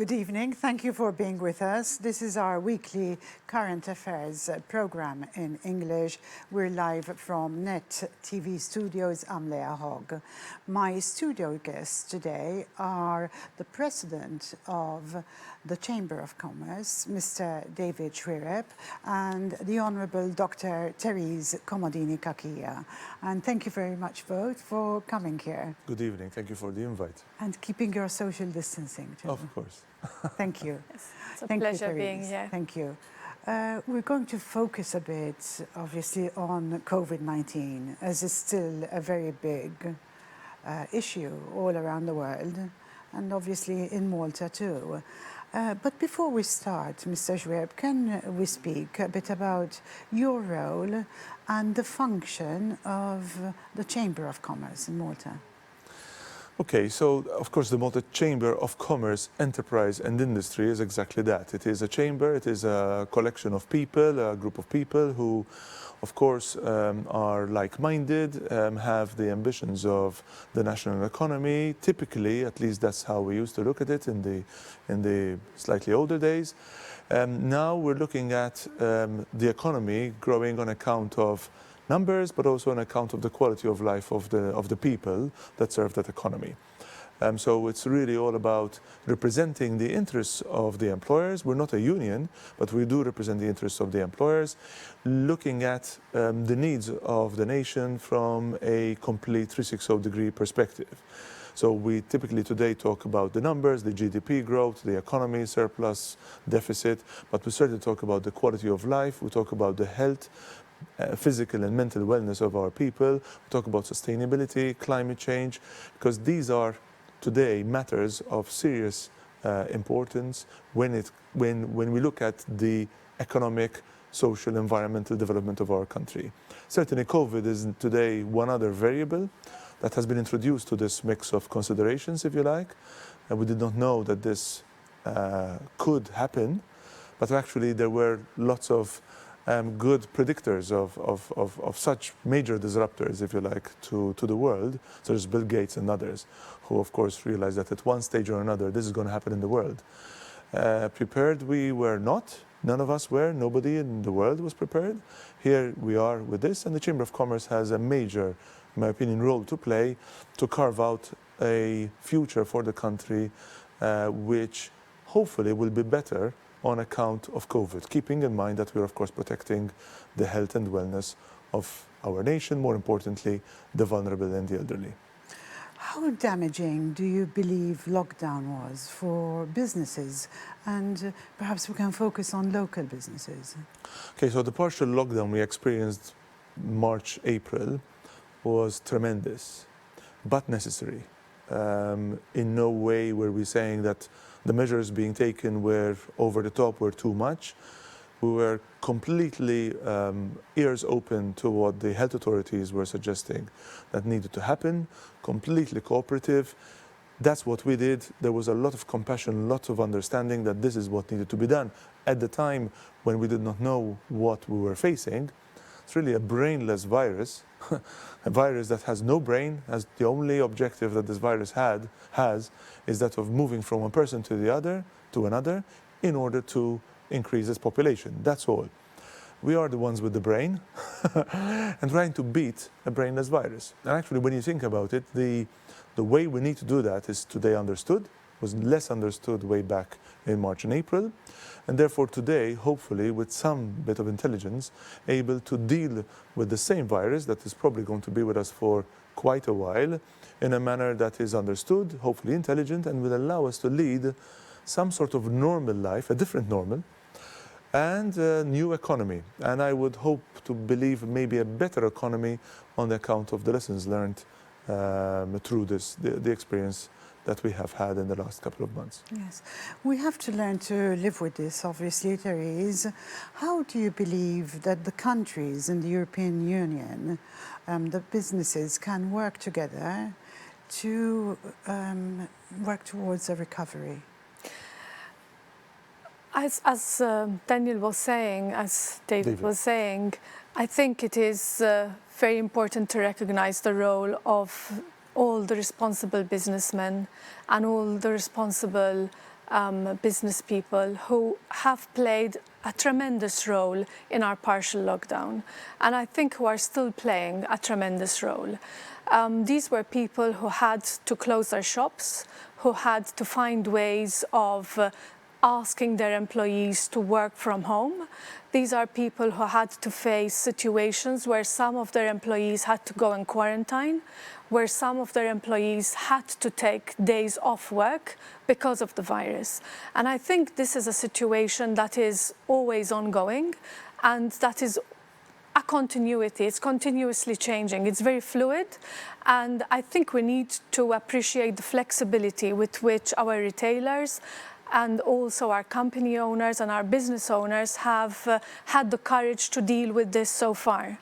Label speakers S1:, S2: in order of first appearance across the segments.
S1: Good evening. Thank you for being with us. This is our weekly current affairs program in English. We're live from Net TV studios. I'm Leah Hogg. My studio guests today are the president of the Chamber of Commerce, Mr. David Xuereb, and the Honourable Dr. Therese Comodini Cachia. And thank you very much both for coming here.
S2: Good evening. Thank you for the invite.
S1: And keeping your social distancing too.
S2: Of course.
S1: Thank you.
S3: Yes, it's a pleasure being here.
S1: Thank you. We're going to focus a bit, obviously, on COVID-19, as it's still a very big issue all around the world, and obviously in Malta too. But before we start, Mr. Xuereb, can we speak a bit about your role and the function of the Chamber of Commerce in Malta?
S2: Okay, so of course the Malta Chamber of Commerce, Enterprise and Industry is exactly that. It is a chamber, it is a collection of people, a group of people who of course are like-minded, have the ambitions of the national economy. Typically, at least that's how we used to look at it in the slightly older days. Now we're looking at the economy growing on account of numbers, but also on account of the quality of life of the people that serve that economy. So it's really all about representing the interests of the employers. We're not a union, but we do represent the interests of the employers, looking at the needs of the nation from a complete 360-degree perspective. So we typically today talk about the numbers, the GDP growth, the economy, surplus, deficit, but we certainly talk about the quality of life, we talk about the health, physical and mental wellness of our people. We talk about sustainability, climate change, because these are today matters of serious importance when we look at the economic, social, environmental development of our country. Certainly COVID is today one other variable that has been introduced to this mix of considerations, if you like. And we did not know that this could happen, but actually there were lots of good predictors of such major disruptors, if you like, to the world, such as Bill Gates and others, who of course realized that at one stage or another this is going to happen in the world. Prepared we were not, none of us were, nobody in the world was prepared. Here we are with this, and the Chamber of Commerce has a major, in my opinion, role to play to carve out a future for the country which hopefully will be better on account of COVID, keeping in mind that we are, of course, protecting the health and wellness of our nation, more importantly, the vulnerable and the elderly.
S1: How damaging do you believe lockdown was for businesses? And perhaps we can focus on local businesses.
S2: Okay, so the partial lockdown we experienced March, April was tremendous, but necessary. In no way were we saying that the measures being taken were over the top, were too much. We were completely ears open to what the health authorities were suggesting that needed to happen, completely cooperative. That's what we did. There was a lot of compassion, lots of understanding that this is what needed to be done. At the time when we did not know what we were facing, it's really a brainless virus, a virus that has no brain, as the only objective that this virus has is that of moving from one person to the other, to another, in order to increase its population. That's all. We are the ones with the brain and trying to beat a brainless virus. And actually, when you think about it, the way we need to do that is today understood, was less understood way back in March and April. And therefore today, hopefully, with some bit of intelligence, able to deal with the same virus that is probably going to be with us for quite a while in a manner that is understood, hopefully intelligent, and will allow us to lead some sort of normal life, a different normal, and a new economy. And I would hope to believe maybe a better economy on the account of the lessons learned through the experience that we have had in the last couple of months.
S1: Yes, we have to learn to live with this, obviously, Therese. How do you believe that the countries in the European Union, the businesses, can work together to work towards a recovery?
S3: As Daniel was saying, as David was saying, I think it is very important to recognize the role of all the responsible businessmen and all the responsible business people who have played a tremendous role in our partial lockdown, and I think who are still playing a tremendous role. These were people who had to close their shops, who had to find ways of asking their employees to work from home. These are people who had to face situations where some of their employees had to go in quarantine, where some of their employees had to take days off work because of the virus. And I think this is a situation that is always ongoing, and that is a continuity. It's continuously changing. It's very fluid, and I think we need to appreciate the flexibility with which our retailers and also our company owners and our business owners have had the courage to deal with this so far.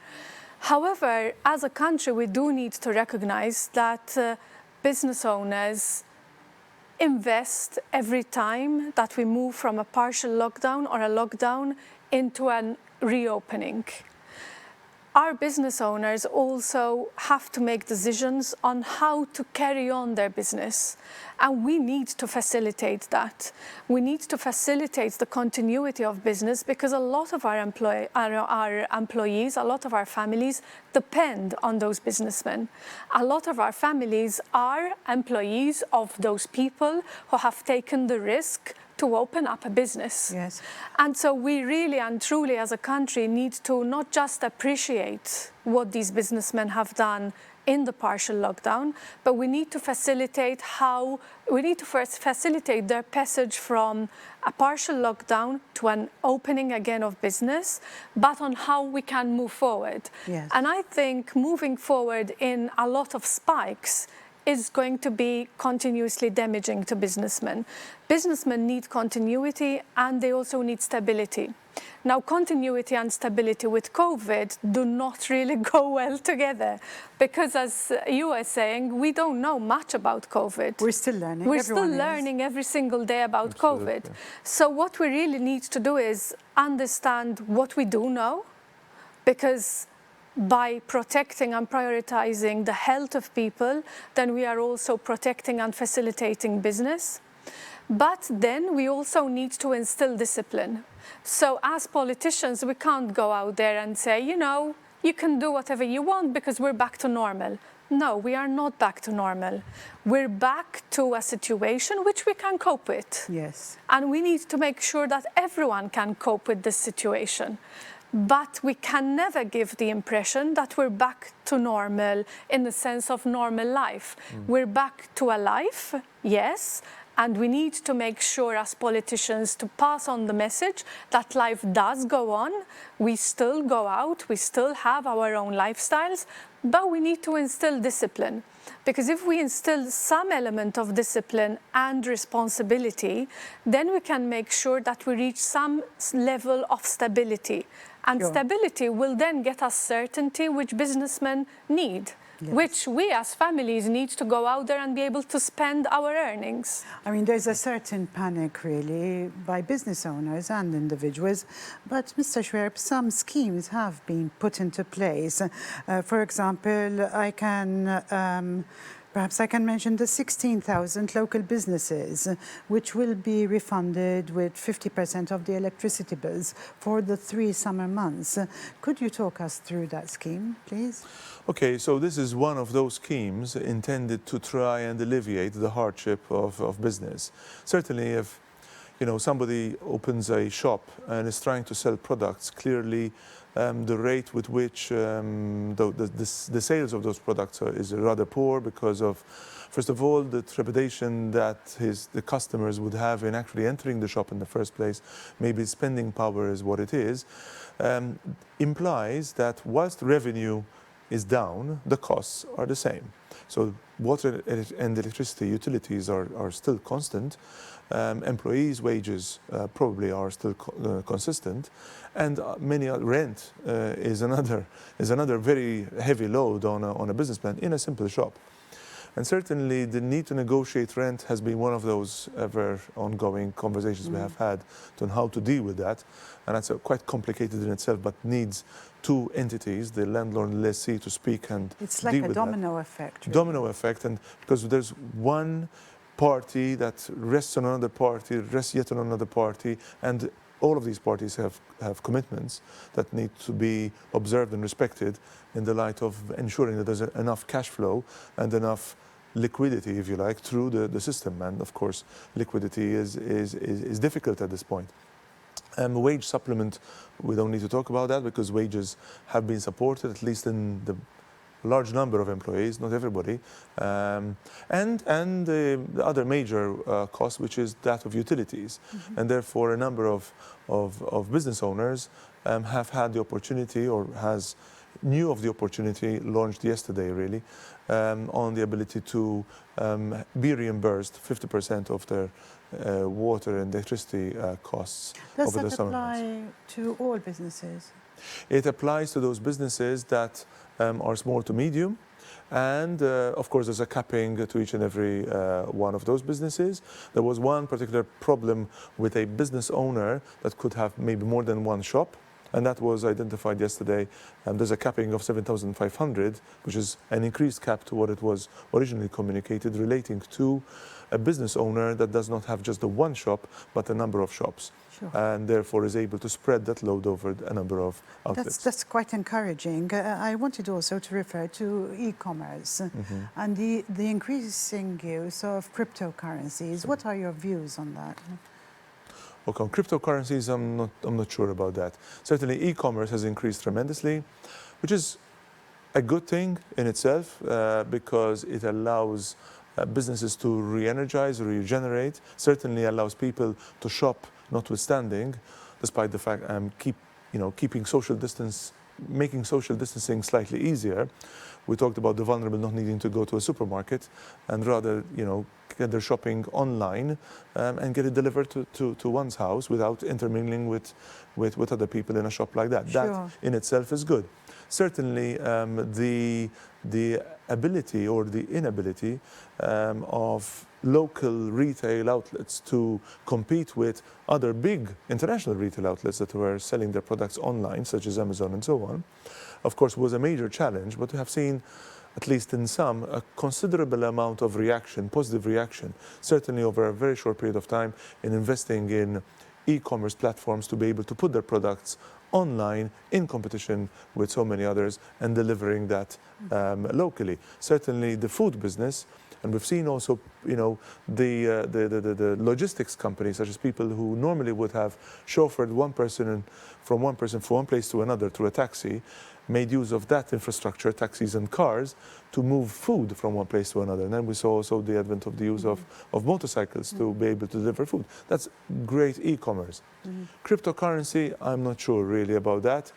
S3: However, as a country, we do need to recognize that business owners invest every time that we move from a partial lockdown or a lockdown into a reopening. Our business owners also have to make decisions on how to carry on their business, and we need to facilitate that. We need to facilitate the continuity of business because a lot of our employees, a lot of our families depend on those businessmen. A lot of our families are employees of those people who have taken the risk to open up a business.
S1: Yes.
S3: And so we really and truly as a country need to not just appreciate what these businessmen have done in the partial lockdown, but we need to facilitate their passage from a partial lockdown to an opening again of business, but on how we can move forward.
S1: Yes.
S3: And I think moving forward in a lot of spikes is going to be continuously damaging to businessmen. Businessmen need continuity and they also need stability. Now, continuity and stability with COVID do not really go well together because, as you were saying, we don't know much about COVID.
S1: We're still learning.
S3: We're still learning every single day about COVID. So what we really need to do is understand what we do know, because by protecting and prioritizing the health of people, then we are also protecting and facilitating business. But then we also need to instill discipline. So as politicians, we can't go out there and say, you know, you can do whatever you want because we're back to normal. No, we are not back to normal. We're back to a situation which we can cope with.
S1: Yes.
S3: And we need to make sure that everyone can cope with this situation. But we can never give the impression that we're back to normal in the sense of normal life. We're back to a life, yes, and we need to make sure as politicians to pass on the message that life does go on. We still go out, we still have our own lifestyles, but we need to instill discipline. Because if we instill some element of discipline and responsibility, then we can make sure that we reach some level of stability. And stability will then get us certainty, which businessmen need, which we as families need to go out there and be able to spend our earnings.
S1: I mean, there's a certain panic, really, by business owners and individuals. But, Mr. Xuereb, some schemes have been put into place. For example, perhaps I can mention the 16,000 local businesses, which will be refunded with 50% of the electricity bills for the 3 summer months. Could you talk us through that scheme, please?
S2: Okay, so this is one of those schemes intended to try and alleviate the hardship of business. Certainly, if somebody opens a shop and is trying to sell products, clearly the rate with which the sales of those products is rather poor because of, first of all, the trepidation that the customers would have in actually entering the shop in the first place. Maybe spending power is what it is, implies that whilst revenue is down, the costs are the same. So water and electricity utilities are still constant. Employees' wages probably are still consistent, and rent is another very heavy load on a businessman in a simple shop. And certainly the need to negotiate rent has been one of those ever ongoing conversations we have had on how to deal with that. And that's quite complicated in itself, but needs two entities, the landlord and lessee, to speak and
S1: it's like
S2: deal
S1: a
S2: with
S1: domino effect. Really.
S2: Domino effect, and because there's one party that rests on another party, rests yet on another party, and all of these parties have commitments that need to be observed and respected in the light of ensuring that there's enough cash flow and enough liquidity, if you like, through the system. And of course, liquidity is difficult at this point. Wage supplement, we don't need to talk about that because wages have been supported, at least in the large number of employees, not everybody, and the other major cost, which is that of utilities. And therefore, a number of business owners have had the opportunity, or knew of the opportunity, launched yesterday really, on the ability to be reimbursed 50% of their water and electricity costs over the summer months.
S1: Does that apply to all businesses?
S2: It applies to those businesses that are small to medium, and of course there's a capping to each and every one of those businesses. There was one particular problem with a business owner that could have maybe more than one shop, and that was identified yesterday. There's a capping of 7,500, which is an increased cap to what it was originally communicated, relating to a business owner that does not have just the one shop, but a number of shops.
S1: Sure.
S2: And therefore is able to spread that load over a number of outlets.
S1: That's quite encouraging. I wanted also to refer to e-commerce and the increasing use of cryptocurrencies. What are your views on that?
S2: Okay, on cryptocurrencies, I'm not sure about that. Certainly, e-commerce has increased tremendously, which is a good thing in itself because it allows businesses to re-energize, regenerate. Certainly allows people to shop, notwithstanding, despite the fact keeping social distance, making social distancing slightly easier. We talked about the vulnerable not needing to go to a supermarket and rather, get their shopping online and get it delivered to one's house without intermingling with other people in a shop like that.
S1: Sure.
S2: That in itself is good. Certainly, the ability or the inability of local retail outlets to compete with other big international retail outlets that were selling their products online, such as Amazon and so on, of course, was a major challenge. But we have seen, at least in some, a considerable amount of reaction, positive reaction, certainly over a very short period of time, in investing in e-commerce platforms to be able to put their products online in competition with so many others and delivering that locally. Certainly the food business, and we've seen also, the logistics companies, such as people who normally would have chauffeured from one place to another through a taxi, made use of that infrastructure, taxis and cars, to move food from one place to another. And then we saw also the advent of the use of motorcycles to be able to deliver food. That's great e-commerce. Cryptocurrency, I'm not sure really about that.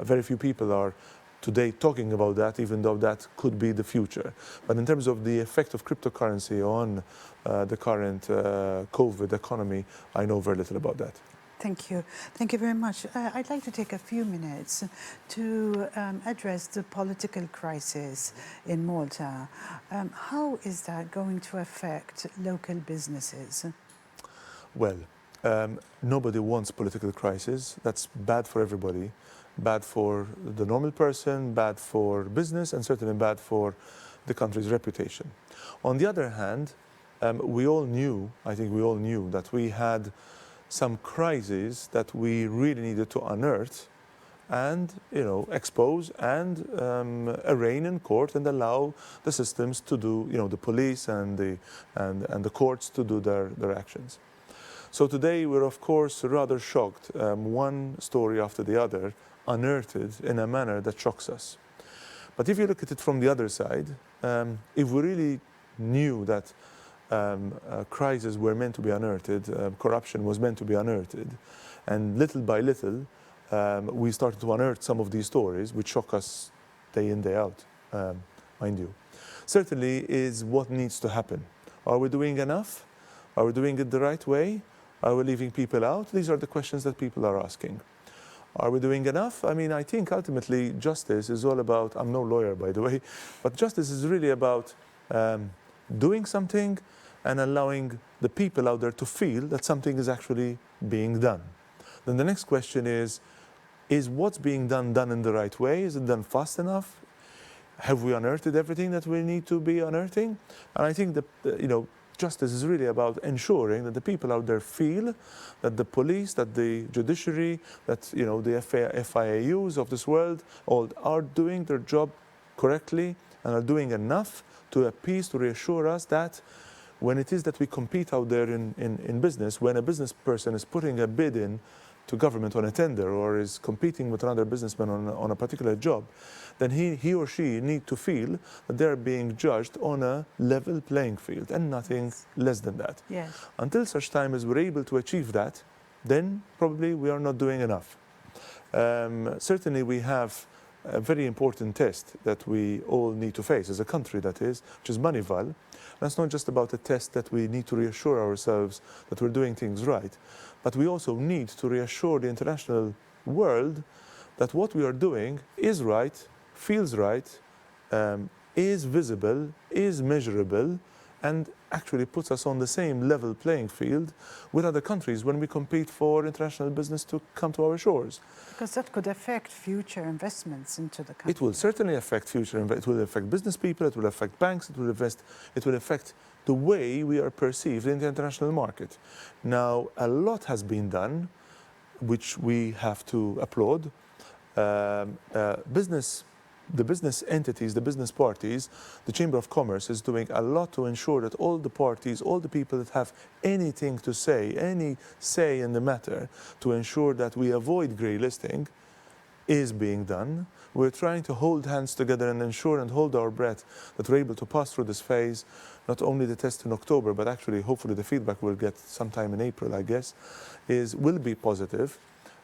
S2: Very few people are today talking about that, even though that could be the future. But in terms of the effect of cryptocurrency on the current COVID economy, I know very little about that.
S1: Thank you. Thank you very much. I'd like to take a few minutes to address the political crisis in Malta. How is that going to affect local businesses?
S2: Well, nobody wants political crisis. That's bad for everybody. Bad for the normal person, bad for business, and certainly bad for the country's reputation. On the other hand, we all knew that we had some crises that we really needed to unearth and expose and arraign in court and allow the systems to do, the police and the courts to do their actions. So today we're of course rather shocked, one story after the other unearthed in a manner that shocks us. But if you look at it from the other side, if we really knew that crises were meant to be unearthed, corruption was meant to be unearthed, and little by little we started to unearth some of these stories which shock us day in, day out, mind you. Certainly is what needs to happen. Are we doing enough? Are we doing it the right way? Are we leaving people out? These are the questions that people are asking. Are we doing enough? I mean, I think ultimately justice is all about, I'm no lawyer by the way, but justice is really about doing something and allowing the people out there to feel that something is actually being done. Then the next question is what's being done in the right way? Is it done fast enough? Have we unearthed everything that we need to be unearthing? And I think that, justice is really about ensuring that the people out there feel that the police, that the judiciary, that, the FIAUs of this world all are doing their job correctly and are doing enough to appease, to reassure us that when it is that we compete out there in business, when a business person is putting a bid in to government on a tender or is competing with another businessman on a particular job, then he or she need to feel that they're being judged on a level playing field and nothing less than that.
S1: Yes.
S2: Until such time as we're able to achieve that, then probably we are not doing enough. Certainly we have a very important test that we all need to face as a country, that is, which is Moneyval. That's not just about a test that we need to reassure ourselves that we're doing things right, but we also need to reassure the international world that what we are doing is right, feels right, is visible, is measurable, and actually puts us on the same level playing field with other countries when we compete for international business to come to our shores.
S1: Because that could affect future investments into the country.
S2: It will certainly affect it will affect business people, it will affect banks, it will affect the way we are perceived in the international market. Now, a lot has been done, which we have to applaud. The business entities, the business parties, the Chamber of Commerce is doing a lot to ensure that all the parties, all the people that have anything to say, any say in the matter, to ensure that we avoid grey listing, is being done. We're trying to hold hands together and ensure and hold our breath that we're able to pass through this phase, not only the test in October, but actually hopefully the feedback we'll get sometime in April, I guess, will be positive.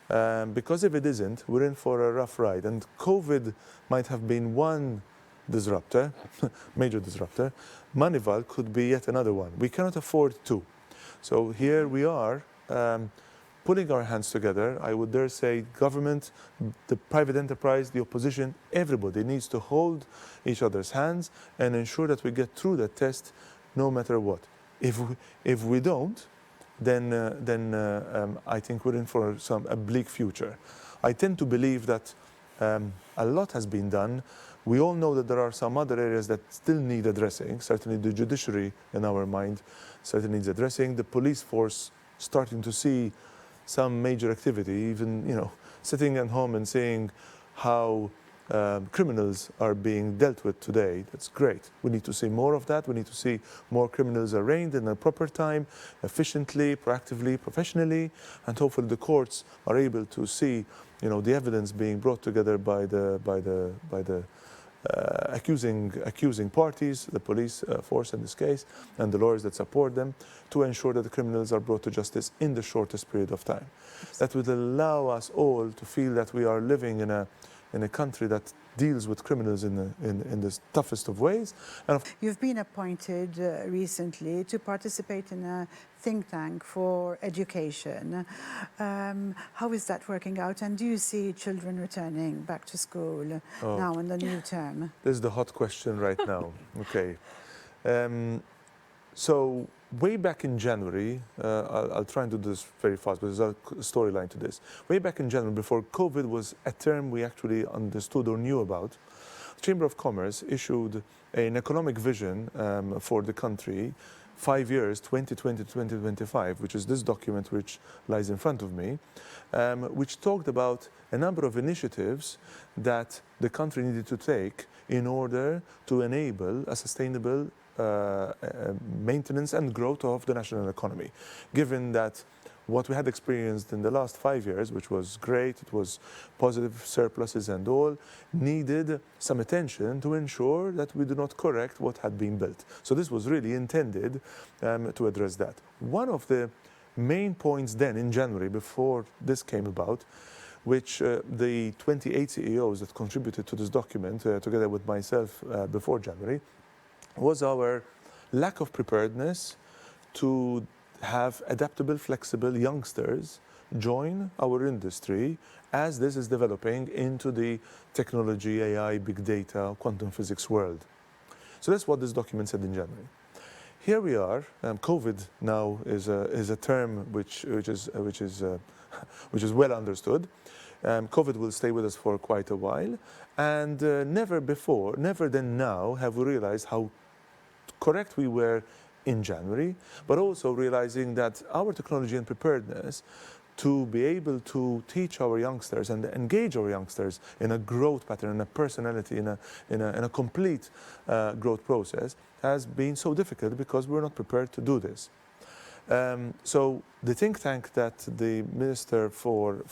S2: Because if it isn't, we're in for a rough ride. And COVID might have been one disruptor, major disruptor. Moneyval could be yet another one. We cannot afford two. So here we are, putting our hands together. I would dare say government, the private enterprise, the opposition, everybody needs to hold each other's hands and ensure that we get through that test no matter what. If we don't, then I think we're in for a bleak future. I tend to believe that a lot has been done. We all know that there are some other areas that still need addressing. Certainly the judiciary, in our mind, certainly needs addressing. The police force starting to see some major activity, even sitting at home and seeing how criminals are being dealt with today. That's great. We need to see more of that. We need to see more criminals arraigned in a proper time, efficiently, proactively, professionally, and hopefully the courts are able to see, the evidence being brought together by the accusing parties, the police force in this case, and the lawyers that support them, to ensure that the criminals are brought to justice in the shortest period of time. That would allow us all to feel that we are living in a country that deals with criminals in the toughest of ways. And
S1: you've been appointed recently to participate in a think tank for education. How is that working out? And do you see children returning back to school now in the new term?
S2: This is the hot question right now. Okay. So way back in January, I'll try and do this very fast, but there's a storyline to this. Way back in January, before COVID was a term we actually understood or knew about, the Chamber of Commerce issued an economic vision for the country, 5 years, 2020 to 2025, which is this document which lies in front of me, which talked about a number of initiatives that the country needed to take in order to enable a sustainable maintenance and growth of the national economy. Given that what we had experienced in the last 5 years, which was great, it was positive surpluses and all, needed some attention to ensure that we do not correct what had been built. So this was really intended to address that. One of the main points then in January, before this came about, which the 28 CEOs that contributed to this document, together with myself before January, was our lack of preparedness to have adaptable, flexible youngsters join our industry as this is developing into the technology, AI, big data, quantum physics world. So that's what this document said in January. Here we are. COVID now is a term which is well understood. COVID will stay with us for quite a while, and never than now have we realized how correct we were in January, but also realizing that our technology and preparedness to be able to teach our youngsters and engage our youngsters in a growth pattern, in a personality, in a complete growth process has been so difficult because we're not prepared to do this. So the think tank that the Minister for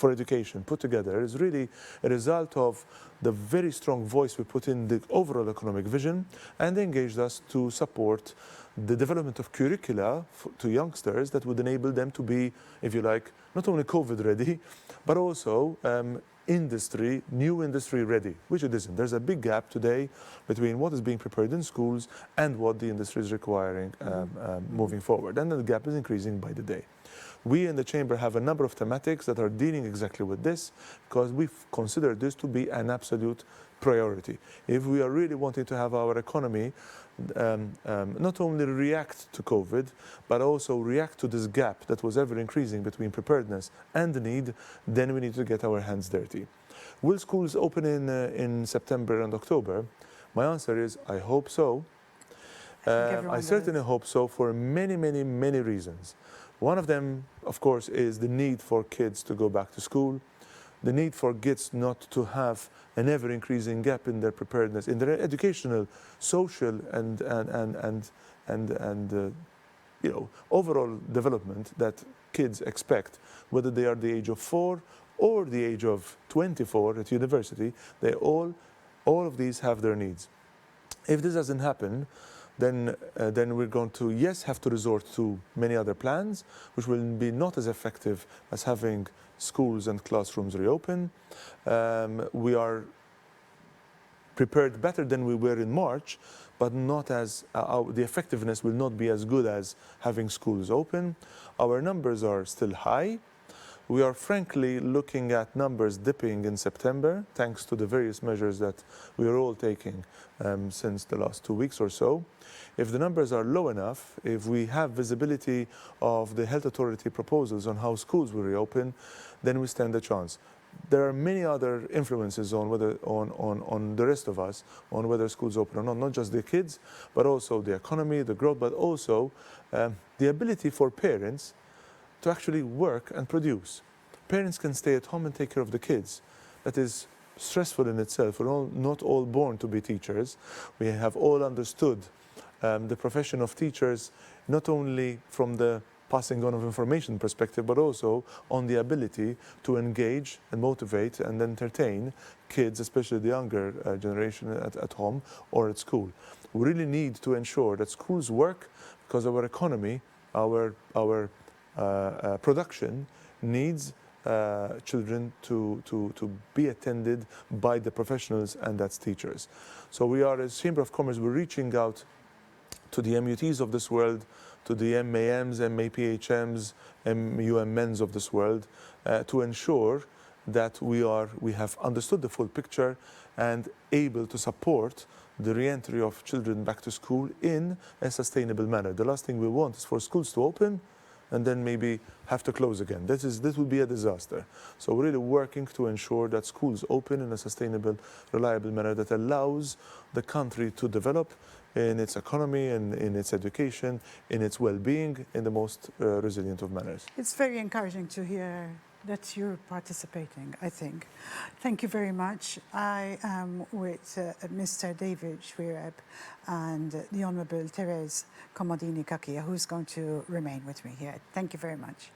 S2: Education put together is really a result of the very strong voice we put in the overall economic vision, and they engaged us to support the development of curricula to youngsters that would enable them to be, if you like, not only COVID ready, but also new industry ready, which it isn't. There's a big gap today between what is being prepared in schools and what the industry is requiring moving forward. And the gap is increasing by the day. We in the Chamber have a number of thematics that are dealing exactly with this, because we've considered this to be an absolute priority. If we are really wanting to have our economy not only react to COVID, but also react to this gap that was ever increasing between preparedness and the need, then we need to get our hands dirty. Will schools open in September and October? My answer is, I hope so. I certainly hope so for many, many, many reasons. One of them, of course, is the need for kids to go back to school, the need for kids not to have an ever-increasing gap in their preparedness, in their educational, social, and overall development that kids expect, whether they are the age of 4 or the age of 24 at university. They all of these have their needs. If this doesn't happen, then we're going to, yes, have to resort to many other plans, which will be not as effective as having schools and classrooms reopen. We are prepared better than we were in March, but not as the effectiveness will not be as good as having schools open. Our numbers are still high. We are frankly looking at numbers dipping in September, thanks to the various measures that we are all taking since the last 2 weeks or so. If the numbers are low enough, if we have visibility of the health authority proposals on how schools will reopen, then we stand a chance. There are many other influences on whether on the rest of us, on whether schools open or not just the kids, but also the economy, the growth, but also the ability for parents to actually work and produce. Parents can stay at home and take care of the kids. That is stressful in itself. We're not all born to be teachers. We have all understood the profession of teachers, not only from the passing on of information perspective, but also on the ability to engage and motivate and entertain kids, especially the younger generation at home or at school. We really need to ensure that schools work, because our economy, our production needs children to be attended by the professionals, and that's teachers. So we are, as Chamber of Commerce, we're reaching out to the MUTs of this world, to the MAMs, MAPHMs, MUMNs of this world, to ensure that we have understood the full picture and able to support the re-entry of children back to school in a sustainable manner. The last thing we want is for schools to open and then maybe have to close again. This would be a disaster. So we're really working to ensure that schools open in a sustainable, reliable manner that allows the country to develop in its economy and in its education, in its well-being, in the most resilient of manners.
S1: It's very encouraging to hear that you're participating, I think. Thank you very much. I am with Mr. David Xuereb and the Honourable Therese Comodini Cachia, who's going to remain with me here. Thank you very much.